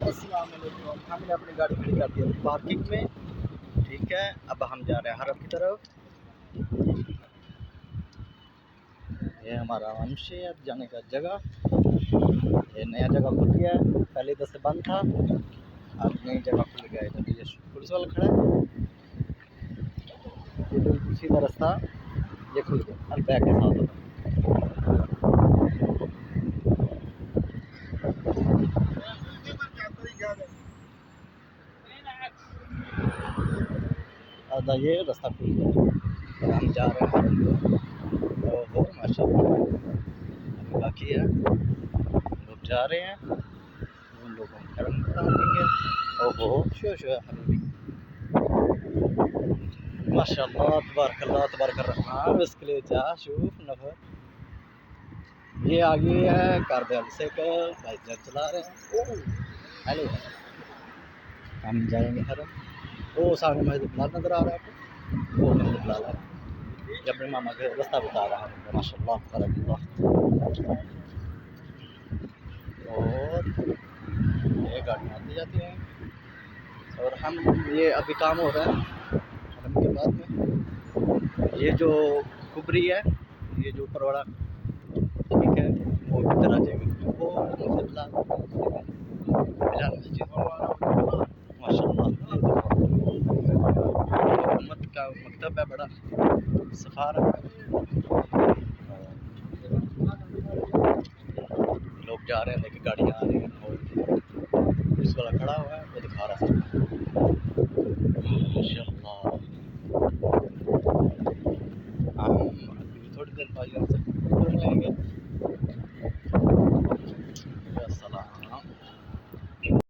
अस्सलाम वालेकुम। हमने अपनी गाड़ी खड़ी कर दी पार्किंग में। ठीक है, अब हम जा रहे हैं हरम की तरफ। ये हमारा वंश है अब जाने का जगह। ये नया जगह खुल गया है, पहले इधर से बंद था, अब नई जगह खुल गया है। इधर ये पुलिस वाला खड़ा है, ये बिल्कुल सीधा रास्ता ये खुल गया और बैक के साथ होता आधा ये रास्ता खुल गया। और हम जा रहे हैं हरम की तरफ। ओहो माशाल्लाह, अभी बाकी है, लोग जा रहे हैं। उन लोगों को हरम बताएंगे। ओहो शो शो हबीबी, माशाल्लाह तबारकल्लाह तबारकर्रहमान। उसके लिए जा शूफ नफर। ये आगे है कारबेल से भाई चला रहे हैं। ओह हेलो, हम जाएंगे हरम। वो सामने मस्जिद बिलाल नजर आ रहा है आपको, वो मस्जिद बिलाल है। ये अपने मामा के रास्ता बता रहा है माशाल्लाह तबारकल्लाह। और ये गाड़ियाँ आती जाती हैं। और हम ये अभी काम हो रहा है हरम के बाद में। ये जो कुबरी है, ये जो ऊपर वाला, ठीक है, वो इधर आ जाएगा। वो मस्जिद बिलाल मस्जिद माशाल्लाह। हुकूमत का मकतब है, बड़ा सफारत है। लोग जा रहे हैं लेके, गाड़ियाँ आ रही हैं और पुलिस वाला खड़ा हुआ है, वो दिखा रहा है।